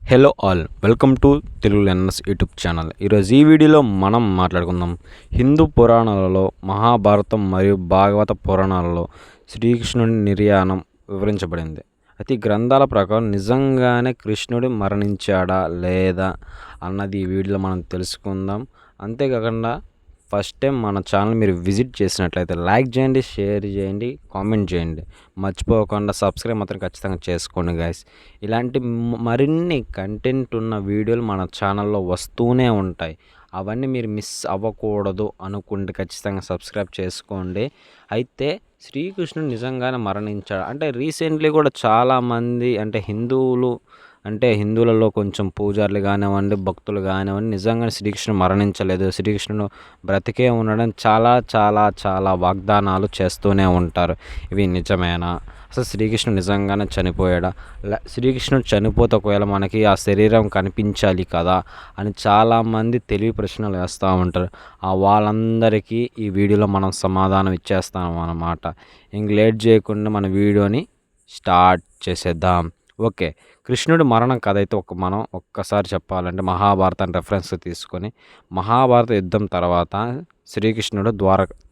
Hello all welcome to Telugu learners YouTube channel. ఈరోజు ఈ వీడియోలో మనం మాట్లాడుకుందాం హిందూ పురాణాలలో మహాభారతం మరియు భాగవత పురాణాలలో శ్రీకృష్ణుని నిర్యాణం వివరించబడింది. అయితే ఈ గ్రంథాల ప్రకారం నిజంగానే కృష్ణుడు మరణించాడా లేదా అన్నది ఈ వీడియోలో మనం తెలుసుకుందాం. అంతేకాకుండా ఫస్ట్ టైం మన ఛానల్ మీరు విజిట్ చేసినట్లయితే లైక్ చేయండి, షేర్ చేయండి, కామెంట్ చేయండి. మర్చిపోకుండా సబ్స్క్రైబ్ మాత్రం ఖచ్చితంగా చేసుకోండి గైస్. ఇలాంటి మరిన్ని కంటెంట్ ఉన్న వీడియోలు మన ఛానల్లో వస్తూనే ఉంటాయి. అవన్నీ మీరు మిస్ అవ్వకూడదు అనుకుంటే ఖచ్చితంగా సబ్స్క్రైబ్ చేసుకోండి. అయితే శ్రీకృష్ణుడు నిజంగానే మరణించాడు అంటే రీసెంట్లీ కూడా చాలామంది హిందువులలో కొంచెం పూజారులు కానివ్వండి, భక్తులు కానివ్వండి, నిజంగానే శ్రీకృష్ణుడు మరణించలేదు, శ్రీకృష్ణుడు బ్రతికే ఉండడం చాలా చాలా చాలా వాగ్దానాలు చేస్తూనే ఉంటారు. ఇవి నిజమేనా? అసలు శ్రీకృష్ణుడు నిజంగానే చనిపోయాడా? శ్రీకృష్ణుడు చనిపోతే ఒకవేళ మనకి ఆ శరీరం కనిపించాలి కదా అని చాలామంది తెలివి ప్రశ్నలు వేస్తూ ఉంటారు. వాళ్ళందరికీ ఈ వీడియోలో మనం సమాధానం ఇచ్చేస్తాం అన్నమాట. ఇంక లేట్ చేయకుండా మన వీడియోని స్టార్ట్ చేసేద్దాం. ఓకే, కృష్ణుడి మరణం కథ అయితే మనం ఒక్కసారి చెప్పాలంటే మహాభారతాన్ని రెఫరెన్స్ తీసుకొని, మహాభారత యుద్ధం తర్వాత శ్రీకృష్ణుడు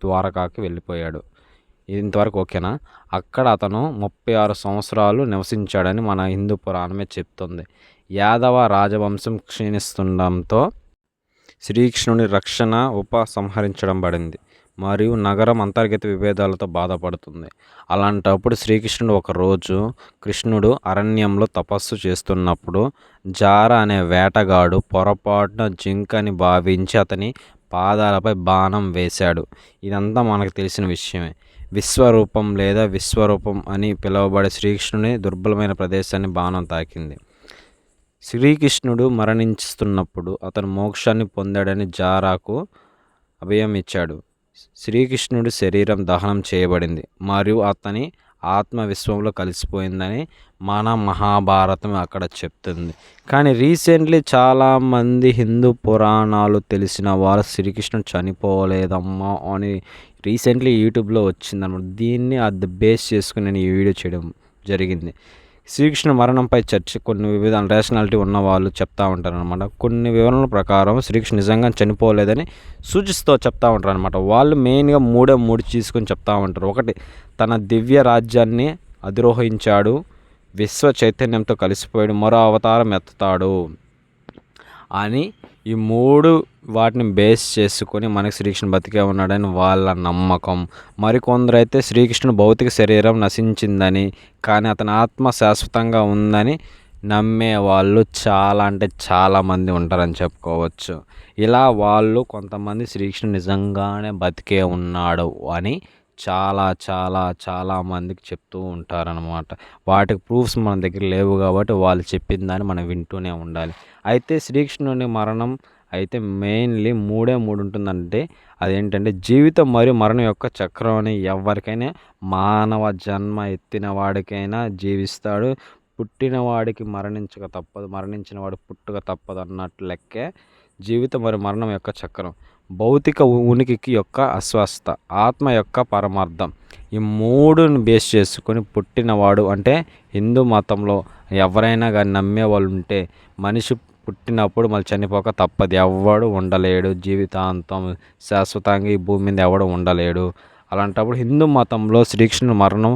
ద్వారకాకి వెళ్ళిపోయాడు. ఇంతవరకు ఓకేనా? అక్కడ అతను 36 సంవత్సరాలు నివసించాడని మన హిందూ పురాణమే చెప్తుంది. యాదవ రాజవంశం క్షీణిస్తుండడంతో శ్రీకృష్ణుని రక్షణ ఉపసంహరించడం పడింది మరియు నగరం అంతర్గత విభేదాలతో బాధపడుతుంది. అలాంటప్పుడు శ్రీకృష్ణుడు ఒకరోజు కృష్ణుడు అరణ్యంలో తపస్సు చేస్తున్నప్పుడు జార అనే వేటగాడు పొరపాటున జింకని భావించి అతని పాదాలపై బాణం వేశాడు. ఇదంతా మనకు తెలిసిన విషయమే. విశ్వరూపం లేదా విశ్వరూపం అని పిలువబడే శ్రీకృష్ణుని దుర్బలమైన ప్రదేశాన్ని బాణం తాకింది. శ్రీకృష్ణుడు మరణిస్తున్నప్పుడు అతను మోక్షాన్ని పొందాడని జారాకు అభయం ఇచ్చాడు. శ్రీకృష్ణుడి శరీరం దహనం చేయబడింది మరియు అతని ఆత్మ విశ్వంలో కలిసిపోయిందని మన మహాభారతం అక్కడ చెప్తుంది. కానీ రీసెంట్లీ చాలామంది హిందూ పురాణాలు తెలిసిన వారు శ్రీకృష్ణుడు చనిపోలేదమ్మా అని రీసెంట్లీ యూట్యూబ్లో వచ్చిందన్నమాట. దీన్ని అది బేస్ చేసుకుని నేను ఈ వీడియో చేయడం జరిగింది. శ్రీకృష్ణ మరణంపై చర్చ కొన్ని వివిధ రేషనాలిటీ ఉన్న వాళ్ళు చెప్తా ఉంటారు అనమాట. కొన్ని వివరణల ప్రకారం శ్రీకృష్ణ నిజంగా చనిపోలేదని సూచిస్తూ చెప్తా ఉంటారు అనమాట. వాళ్ళు మెయిన్గా మూడు తీసుకొని చెప్తా ఉంటారు. ఒకటి, తన దివ్య రాజ్యాన్ని అధిరోహించాడు, విశ్వ చైతన్యంతో కలిసిపోయాడు, మరో అవతారం ఎత్తుతాడు అని ఈ వాటిని బేస్ చేసుకొని మనకి శ్రీకృష్ణుడు బతికే ఉన్నాడని వాళ్ళ నమ్మకం. మరికొందరు అయితే శ్రీకృష్ణుడు భౌతిక శరీరం నశించిందని కానీ అతని ఆత్మ శాశ్వతంగా ఉందని నమ్మే వాళ్ళు చాలామంది ఉంటారని చెప్పుకోవచ్చు. ఇలా వాళ్ళు కొంతమంది శ్రీకృష్ణుడు నిజంగానే బతికే ఉన్నాడు అని చాలా మందికి చెప్తూ ఉంటారనమాట. వాటికి ప్రూఫ్స్ మన దగ్గర లేవు కాబట్టి వాళ్ళు చెప్పిన దాన్ని మనం వింటూనే ఉండాలి. అయితే శ్రీకృష్ణుని మరణం అయితే మెయిన్లీ మూడు ఉంటుందంటే అదేంటంటే జీవితం మరియు మరణం యొక్క చక్రం అని ఎవరికైనా మానవ జన్మ ఎత్తిన వాడికైనా జీవిస్తాడు, పుట్టినవాడికి మరణించక తప్పదు, మరణించిన వాడు పుట్టుక తప్పదు అన్నట్లు లెక్కే జీవితం మరియు మరణం యొక్క చక్రం. భౌతిక ఉనికికి యొక్క అస్వస్థ, ఆత్మ యొక్క పరమార్థం, ఈ మూడుని బేస్ చేసుకొని పుట్టినవాడు అంటే హిందూ మతంలో ఎవరైనా కానీ నమ్మే వాళ్ళు ఉంటే మనిషి పుట్టినప్పుడు మళ్ళీ చనిపోక తప్పదు, ఎవడు ఉండలేడు, జీవితాంతం శాశ్వతంగా ఈ భూమి మీద ఎవడు ఉండలేడు. అలాంటప్పుడు హిందూ మతంలో శ్రీకృష్ణుని మరణం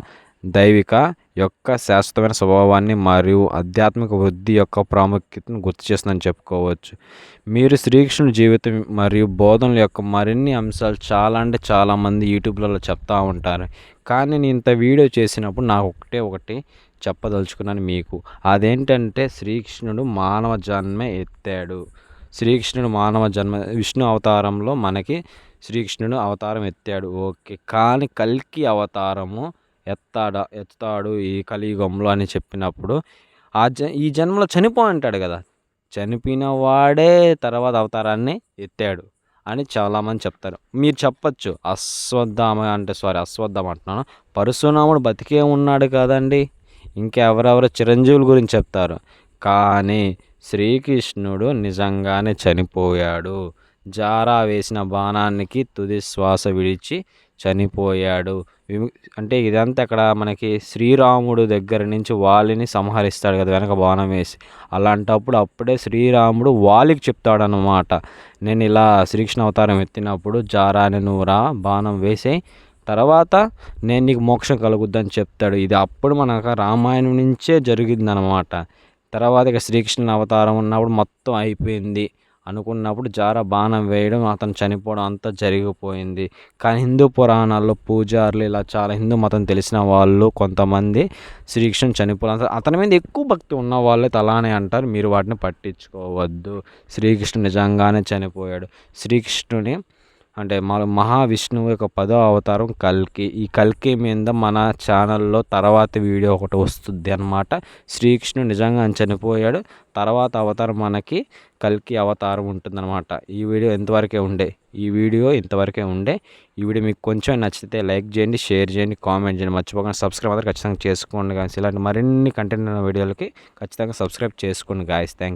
దైవిక యొక్క శాశ్వతమైన స్వభావాన్ని మరియు ఆధ్యాత్మిక వృద్ధి యొక్క ప్రాముఖ్యతను గుర్తు చేస్తుందని చెప్పుకోవచ్చు. మీరు శ్రీకృష్ణుని జీవితం మరియు బోధనల యొక్క మరిన్ని అంశాలు చాలామంది యూట్యూబ్లలో చెప్తూ ఉంటారు. కానీ నేను ఇంత వీడియో చేసినప్పుడు నాకు ఒకటి చెప్పదలుచుకున్నాను మీకు. అదేంటంటే శ్రీకృష్ణుడు మానవ జన్మే ఎత్తాడు. శ్రీకృష్ణుడు మానవ జన్మ విష్ణు అవతారంలో మనకి శ్రీకృష్ణుడు అవతారం ఎత్తాడు, ఓకే. కానీ కల్కి అవతారము ఎత్తాడు ఈ కలియుగంలో అని చెప్పినప్పుడు ఈ జన్మలో చనిపోయింటాడు కదా, చనిపోయిన వాడే తర్వాత అవతారాన్ని ఎత్తాడు అని చాలామంది చెప్తారు. మీరు చెప్పచ్చు అశ్వత్థామ అంటున్నాను, పరశురాముడు బతికే ఉన్నాడు కదండి, ఇంకెవరెవరో చిరంజీవుల గురించి చెప్తారు. కానీ శ్రీకృష్ణుడు నిజంగానే చనిపోయాడు. జారా వేసిన బాణానికి తుది శ్వాస విడిచి చనిపోయాడు. అంటే ఇదంతా అక్కడ మనకి శ్రీరాముడు దగ్గర నుంచి వాలిని సంహరిస్తాడు కదా వెనక బాణం వేసి. అలాంటప్పుడు అప్పుడే శ్రీరాముడు వాలికి చెప్తాడనమాట, నేను ఇలా శ్రీకృష్ణ అవతారం ఎత్తినప్పుడు జారాని నువ్వు రా బాణం వేసేయి, తర్వాత నేను నీకు మోక్షం కలుగుద్దని చెప్తాడు. ఇది అప్పుడు మనకు రామాయణం నుంచే జరిగిందనమాట. తర్వాత ఇక శ్రీకృష్ణుని అవతారం ఉన్నప్పుడు మొత్తం అయిపోయింది అనుకున్నప్పుడు జారా బాణం వేయడం, అతను చనిపోవడం అంతా జరిగిపోయింది. కానీ హిందూ పురాణాల్లో పూజారులు ఇలా చాలా హిందూ మతం తెలిసిన వాళ్ళు కొంతమంది శ్రీకృష్ణుని చనిపోవడం, అతని మీద ఎక్కువ భక్తి ఉన్న వాళ్ళే అలానే అంటారు. మీరు వాటిని పట్టించుకోవద్దు. శ్రీకృష్ణుడు నిజంగానే చనిపోయాడు. శ్రీకృష్ణుని అంటే మహావిష్ణువు యొక్క 10వ అవతారం కల్కి. ఈ కల్కి మీద మన ఛానల్లో తర్వాత వీడియో ఒకటి వస్తుంది అనమాట. శ్రీకృష్ణుడు నిజంగా చనిపోయాడు, తర్వాత అవతారం మనకి కల్కి అవతారం ఉంటుందన్నమాట. ఈ వీడియో ఇంతవరకే ఉండే. ఈ వీడియో మీకు కొంచెం నచ్చితే లైక్ చేయండి, షేర్ చేయండి, కామెంట్ చేయండి. మర్చిపోకుండా సబ్స్క్రైబ్ మాత్రం ఖచ్చితంగా చేసుకోండి గాయస్. ఇలాంటి మరిన్ని కంటెంట్ ఉన్న వీడియోలకి ఖచ్చితంగా సబ్స్క్రైబ్ చేసుకోండి గాయస్. థ్యాంక్